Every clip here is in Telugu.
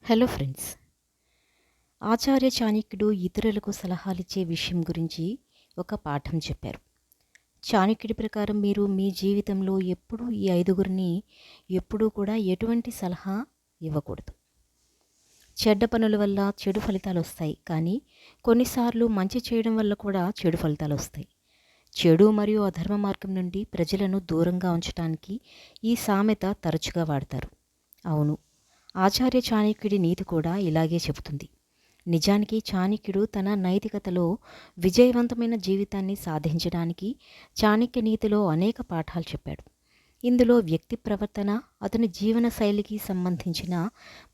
Hello friends. ఆచార్య చాణక్యుడు ఇతరులకు సలహాలిచ్చే విషయం గురించి ఒక పాఠం చెప్పారు. చాణక్యుడి ప్రకారం మీరు మీ జీవితంలో ఎప్పుడూ ఈ ఐదుగురిని ఎప్పుడూ కూడా ఎటువంటి సలహా ఇవ్వకూడదు. చెడ్డ పనుల వల్ల చెడు ఫలితాలు వస్తాయి, కానీ కొన్నిసార్లు మంచి చేయడం వల్ల కూడా చెడు ఫలితాలు వస్తాయి. చెడు మరియు అధర్మ మార్గం నుండి ప్రజలను దూరంగా ఉంచడానికి ఈ సామెత తరచుగా వాడతారు. అవును, ఆచార్య చాణక్యుడి నీతి కూడా ఇలాగే చెబుతుంది. నిజానికి చాణక్యుడు తన నైతికతలో విజయవంతమైన జీవితాన్ని సాధించడానికి చాణక్య నీతిలో అనేక పాఠాలు చెప్పాడు. ఇందులో వ్యక్తి ప్రవర్తన, అతని జీవన శైలికి సంబంధించిన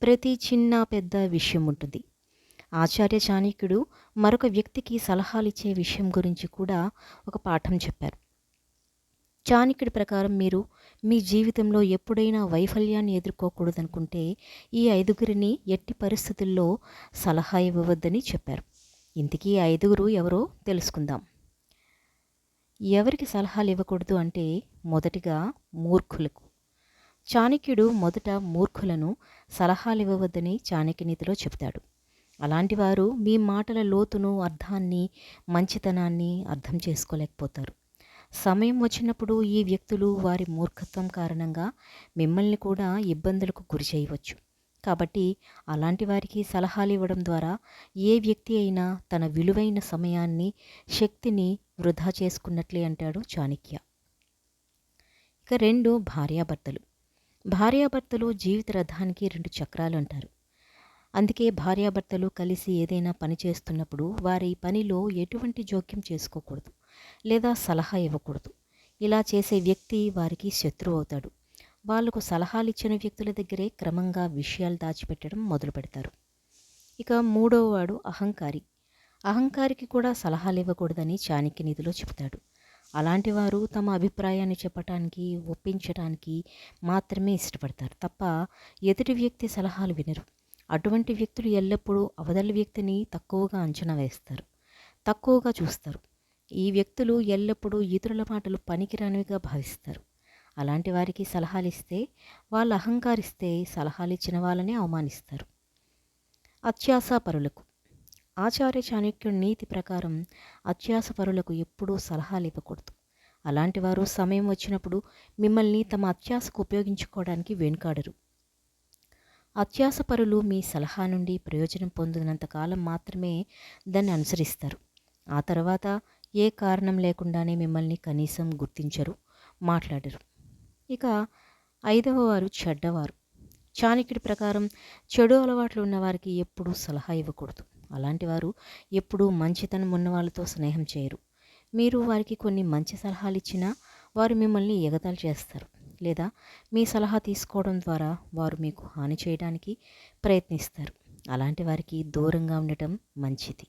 ప్రతి చిన్న పెద్ద విషయం ఉంటుంది. ఆచార్య చాణక్యుడు మరొక వ్యక్తికి సలహాలిచ్చే విషయం గురించి కూడా ఒక పాఠం చెప్పారు. చాణక్యుడి ప్రకారం మీరు మీ జీవితంలో ఎప్పుడైనా వైఫల్యాన్ని ఎదుర్కోకూడదనుకుంటే ఈ ఐదుగురిని ఎట్టి పరిస్థితుల్లో సలహా ఇవ్వవద్దని చెప్పారు. ఇంతకీ ఈ ఐదుగురు ఎవరో తెలుసుకుందాం. ఎవరికి సలహాలు ఇవ్వకూడదు అంటే, మొదటిగా మూర్ఖులకు. చాణక్యుడు మొదట మూర్ఖులను సలహాలు ఇవ్వవద్దని చాణక్య నీతిలో చెబుతాడు. అలాంటి వారు మీ మాటల లోతును, అర్థాన్ని, మంచితనాన్ని అర్థం చేసుకోలేకపోతారు. సమయం వచ్చినప్పుడు ఈ వ్యక్తులు వారి మూర్ఖత్వం కారణంగా మిమ్మల్ని కూడా ఇబ్బందులకు గురి చేయవచ్చు. కాబట్టి అలాంటి వారికి సలహాలు ఇవ్వడం ద్వారా ఏ వ్యక్తి అయినా తన విలువైన సమయాన్ని, శక్తిని వృధా చేసుకున్నట్లే అంటాడు చాణక్య. ఇక 2, భార్యాభర్తలు. భార్యాభర్తలు జీవిత రథానికి 2 చక్రాలు అంటారు. అందుకే భార్యాభర్తలు కలిసి ఏదైనా పని చేస్తున్నప్పుడు వారి పనిలో ఎటువంటి జోక్యం చేసుకోకూడదు లేదా సలహా ఇవ్వకూడదు. ఇలా చేసే వ్యక్తి వారికి శత్రువు అవుతాడు. వాళ్లకు సలహాలు ఇచ్చిన వ్యక్తుల దగ్గరే క్రమంగా విషయాలు దాచిపెట్టడం మొదలు పెడతారు. ఇక 3వ వాడు అహంకారి. అహంకారికి కూడా సలహాలు ఇవ్వకూడదని చాణక్య నీతిలో చెబుతాడు. అలాంటి వారు తమ అభిప్రాయాన్ని చెప్పటానికి, ఒప్పించడానికి మాత్రమే ఇష్టపడతారు తప్ప ఎదుటి వ్యక్తి సలహాలు వినరు. అటువంటి వ్యక్తులు ఎల్లప్పుడూ అవతలి వ్యక్తిని తక్కువగా అంచనా వేస్తారు, తక్కువగా చూస్తారు. ఈ వ్యక్తులు ఎల్లప్పుడూ ఇతరుల మాటలు పనికిరానివిగా భావిస్తారు. అలాంటి వారికి సలహాలు ఇస్తే వాళ్ళు అహంకారిస్తే సలహాలు ఇచ్చిన వాళ్ళనే అవమానిస్తారు. అత్యాసపరులకు. ఆచార్య చాణక్యుడి నీతి ప్రకారం అత్యాసపరులకు ఎప్పుడూ సలహాలు ఇవ్వకూడదు. అలాంటి వారు సమయం వచ్చినప్పుడు మిమ్మల్ని తమ అత్యాసకు ఉపయోగించుకోవడానికి వెనుకాడరు. అత్యాసపరులు మీ సలహా నుండి ప్రయోజనం పొందినంతకాలం మాత్రమే దాన్ని అనుసరిస్తారు. ఆ తర్వాత ఏ కారణం లేకుండానే మిమ్మల్ని కనీసం గుర్తించరు, మాట్లాడరు. ఇక 5వ వారు చెడ్డవారు. చాణక్యుడి ప్రకారం చెడు అలవాట్లు ఉన్నవారికి ఎప్పుడూ సలహా ఇవ్వకూడదు. అలాంటి వారు ఎప్పుడూ మంచితనం ఉన్న వాళ్ళతో స్నేహం చేయరు. మీరు వారికి కొన్ని మంచి సలహాలు ఇచ్చినా వారు మిమ్మల్ని ఎగతాళి చేస్తారు లేదా మీ సలహా తీసుకోవడం ద్వారా వారు మీకు హాని చేయడానికి ప్రయత్నిస్తారు. అలాంటి వారికి దూరంగా ఉండటం మంచిది.